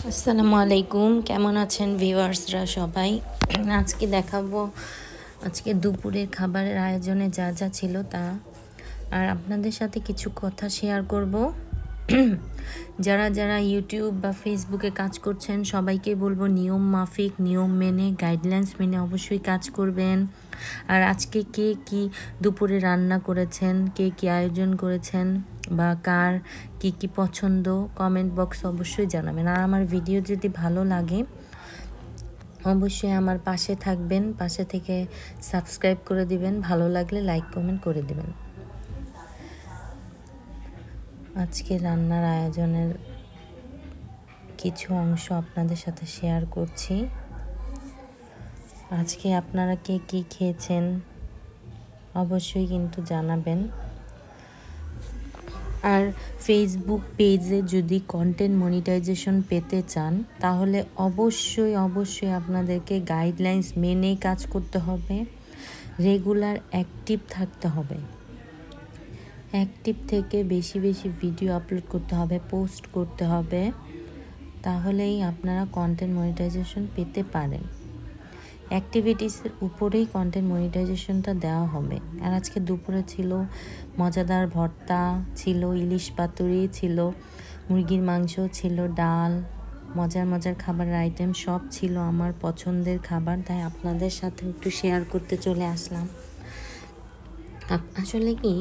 আসসালামু আলাইকুম, কেমন আছেন ভিউয়ার্সরা সবাই? আজকে দেখাবো আজকে দুপুরের খাবারের আয়োজনে যা যা ছিল তা। আর আপনাদের সাথে কিছু কথা শেয়ার করব। যারা যারা ইউটিউব বা ফেসবুকে কাজ করছেন সবাইকে বলবো নিয়ম মাফিক, নিয়ম মেনে, গাইডলাইন্স মেনে অবশ্যই কাজ করবেন। আর আজকে কে কি দুপুরে রান্না করেছেন, কে কি আয়োজন করেছেন বা কার কি কি পছন্দ, কমেন্ট বক্স অবশ্যই জানাবেন। আর আমার ভিডিও যদি ভালো লাগে অবশ্যই আমার পাশে থাকবেন, পাশে থেকে সাবস্ক্রাইব করে দিবেন, ভালো লাগলে লাইক কমেন্ট করে দিবেন। আজকে রান্নার আয়োজনের কিছু অংশ আপনাদের সাথে শেয়ার করছি। আজকে আপনারা কে কি খেয়েছেন অবশ্যই কিন্তু জানাবেন। আর ফেসবুক পেজে যদি কন্টেন্ট মনিটাইজেশন পেতে চান তাহলে অবশ্যই আপনাদেরকে গাইডলাইন্স মেনে কাজ করতে হবে, রেগুলার অ্যাক্টিভ থাকতে হবে। অ্যাক্টিভ থেকে বেশি বেশি ভিডিও আপলোড করতে হবে, পোস্ট করতে হবে, তাহলেই আপনারা কন্টেন্ট মনিটাইজেশন পেতে পারেন। অ্যাক্টিভিটিসের উপরেই কন্টেন্ট মনিটাইজেশনটা দেওয়া হবে। আর আজকে দুপুরে ছিল মজাদার ভর্তা, ছিল ইলিশ পাতুরি, ছিল মুরগির মাংস, ছিল ডাল, মজার খাবারের আইটেম সব ছিল আমার পছন্দের খাবার, তাই আপনাদের সাথে একটু শেয়ার করতে চলে আসলাম। আসলে কি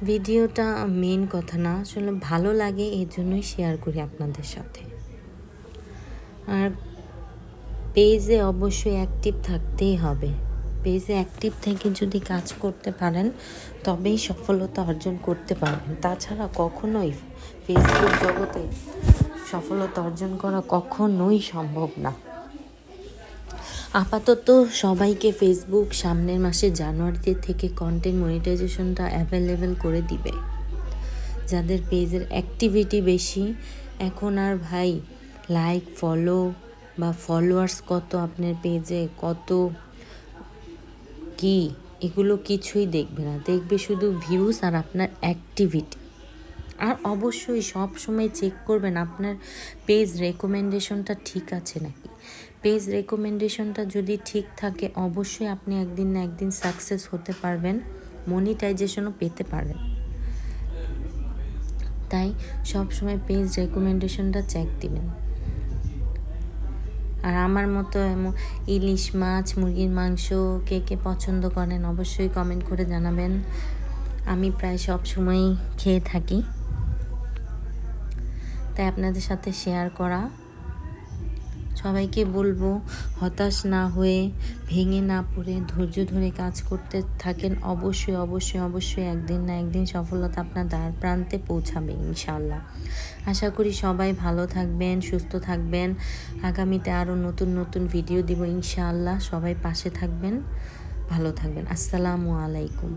ভিডিওটা মেন কথা না, আসলে ভালো লাগে এর জন্যই শেয়ার করি আপনাদের সাথে। আর পেজে অবশ্যই অ্যাক্টিভ থাকতেই হবে। পেজে অ্যাক্টিভ থেকে যদি কাজ করতে পারেন তবেই সফলতা অর্জন করতে পারবেন, তাছাড়া কখনোই ফেসবুক জগতে সফলতা অর্জন করা কখনোই সম্ভব না। আপাতত সবাইকে ফেসবুক সামনের মাসে জানুয়ারিতে থেকে কন্টেন্ট মনিটাইজেশনটা অ্যাভেলেবেল করে দিবে। যাদের পেজের অ্যাক্টিভিটি বেশি, এখন আর ভাই লাইক ফলো বা ফলোয়ার্স কত, আপনার পেজে কত কি, এগুলো কিছুই দেখবে না, দেখবে শুধু ভিউজ আর আপনার অ্যাক্টিভিটি। আর অবশ্যই সব সময় চেক করবেন আপনার পেজ রেকমেন্ডেশনটা ঠিক আছে নাকি। পেজ রেকমেন্ডেশনটা যদি ঠিক থাকে অবশ্যই আপনি একদিন না একদিন সাকসেস হতে পারবেন, মনিটাইজেশনও পেতে পারেন। তাই সব সময় পেজ রেকমেন্ডেশনটা চেক দিবেন। আর আমার মতো ইলিশ মাছ, মুরগির মাংস কে কে পছন্দ করেন অবশ্যই কমেন্ট করে জানাবেন। আমি প্রায় সব সময়ই খেয়ে থাকি, তাই আপনাদের সাথে শেয়ার করা। সবাইকে বলবো হতাশ না হয়ে, ভেঙে না পড়ে ধৈর্য ধরে কাজ করতে থাকেন। অবশ্যই একদিন না একদিন সফলতা আপনার দ্বার প্রান্তে পৌঁছাবে ইনশাআল্লাহ। আশা করি সবাই ভালো থাকবেন, সুস্থ থাকবেন। আগামীতে আরও নতুন ভিডিও দিব ইনশাআল্লাহ। সবাই পাশে থাকবেন, ভালো থাকবেন। আসসালামু আলাইকুম।